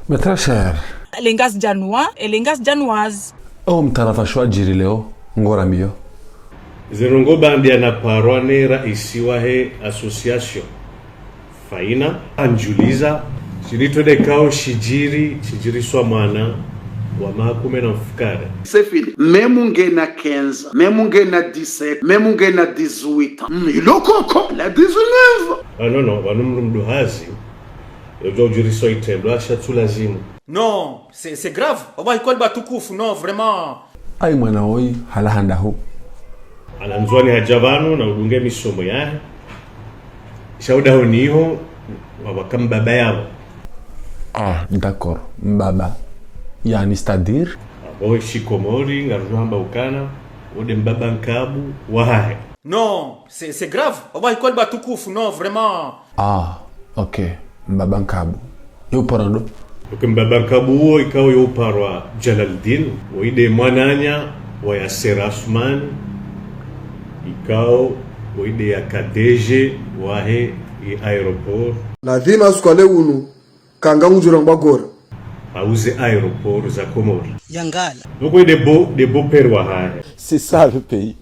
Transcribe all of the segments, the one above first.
Mais très cher. Elengas Janwa, elengas Janwaz. Oh, mtarafa shwa jiri leo, ngora mio. Zirungo bandi anaparwane raisi wahe association. Faina, anjuliza, shirito dekao shijiri swa mwana, wa mahakume na mfukare. Sefili, memunge na 15, memunge na 17, memunge na 18. Iloko la 19. Non, wanumru mduhazi. Yojo juriso itendo asha tulazimu. Non, c'est grave. Wallahi kwa batukufu, non, vraiment. Ai mwana oi halahanda hu. Alanzwani hajavano na udunge misomo yahe. Shauda honiho wabakam baba yao. Ah, d'accord, mbaba. Yani c'est-à-dire Abo shikomori ngaruhamba ukana ode mbaba nkabu wahe. Non, c'est grave. Wallahi kwa batukufu, non, vraiment. Ah, ok. Mbaba nkabu. Yo parando. Uke mbaba nkabu huo ikawa yo parwa Jalaluddin, oide mwananya wa Yasser Asman, ikawa oide ya Kadeje wahe i aeroport. Lazima sukale unu kanga unjura mbagora. Auze aéroport za Komori. Yangala. Donc de beaux pères wahahe. C'est ça le pays.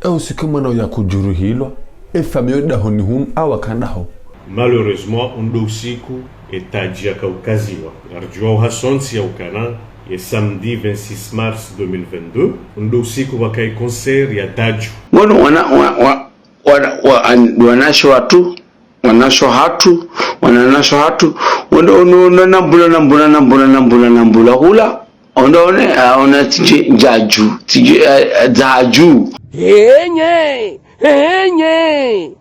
Et aussi que mwana ya kujuruhilwa. E famille dahoni hun awakandaho. Malheureusement, ndo usiku etajia kaukaziwa. Arjua uhasonsi ya ukana ye samedi 26 mars 2022. Ndo usiku wakai concert ya Daju. Ngono wanasho watu, wanasho hatu, ono nambula hula. Ona tije Daju. Henye.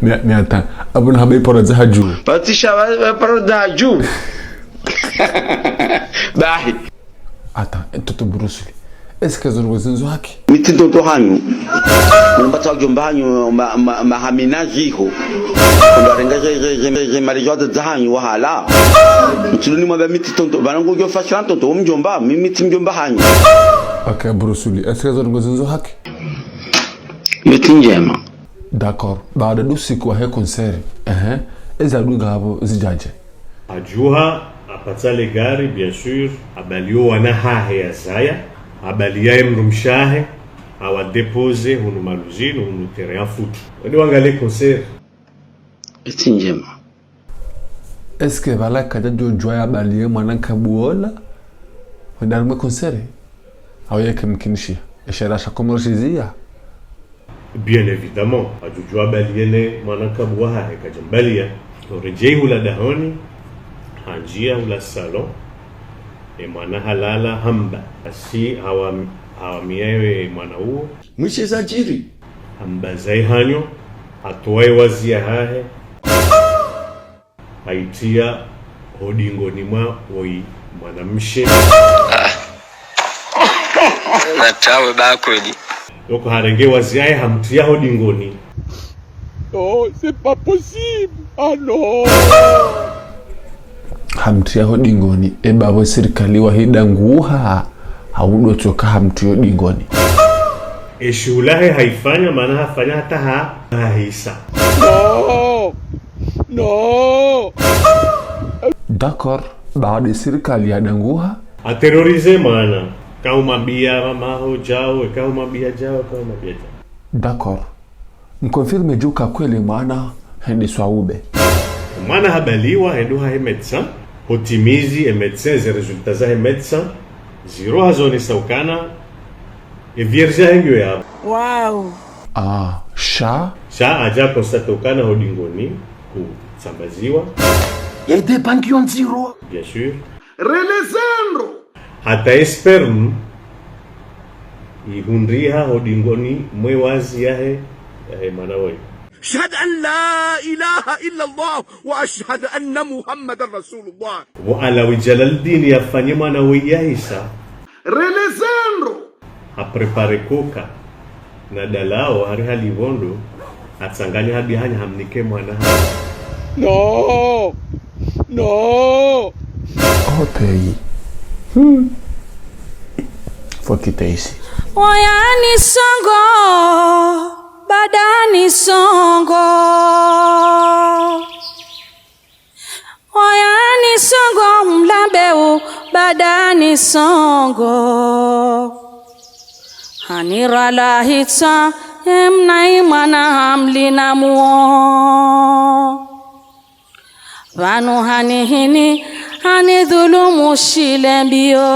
Mais attends, abon habe para Daju. Batisha para Daju. Bahi. Attends, toto Bruce Lee. Est-ce que zon wazenzo haki? Miti toto hanyu. Mbata jomba hanyu mahamina jiho. Ndarenga marijoda zahanyu wahala. Mtuluni mwa miti tonto banango yo fashion tonto mjomba miti mjomba hanyu. Ok Bruce Lee, est-ce que zon wazenzo haki? Miti njema. D'accord. Baada usiku wa he concert. Eza dunga hapo zijaje. Ajuha apatale gari bien sûr, abalio wana hahe ya zaya, abalia emrumshahe, awa depose hunu maluzini, hunu terrain foot. Wadi wangale concert. Miti njema. Est-ce que vala kajajo joya balie mwananka buola? Wadarume concert? Aweke mkinishia. Esharasha komorjizia. Bien évidemment, ajujua baliene mwananka buwahahe kajambalia. Orejei hula dahoni, hanjia hula salon, e mwana halala hamba. Asi hawamiewe mwana uo. Mwishe za jiri. Hamba zai hanyo, atoe wazia hahe. Haitia hodingo ni mwa oi mwana mshe. Natawe bakweli. Yoko harenge waziae hamtia hodingoni. Oh, c'est pas possible. Ah non. Hamtia hodingoni. Babo serikali wa hida nguha. Haudo choka hamtio dingoni. Shulahe haifanya maana hafanya hata hahisa. Non. D'accord. Baada serikali ya danguha Aterrorize maana. Kaumabia mamaho jao, kaumabia jao. D'accord. Mkonfirme juka kweli maana hendi swaube. Maana habaliwa henduha he médecin. Hotimizi e médecin ze resultats za he médecin. Zero hazoni saukana. E vierge hengyo ya. Wow. Sha Aja konstatokana hodingoni kusambaziwa. Yede bankion zero. Bien sûr. Relezandro. Hata sperm ihunriha hodingoni mwewazi yahe manawai. أشهد أن لا إله إلا الله وأشهد أن محمد رسول الله. Wa Jalaluddin yafanye manawai yahisa. Relezandro. Aprepare koka na dalao hari halivondo atsanganya hadi hanya hamnike mwana. Non. pays. Faut quitter ici. Oyani songo, badani songo. yangu badani songo hanirala hita emnaimana hamlina muo vanu hanihini hanidhulumu shile mbio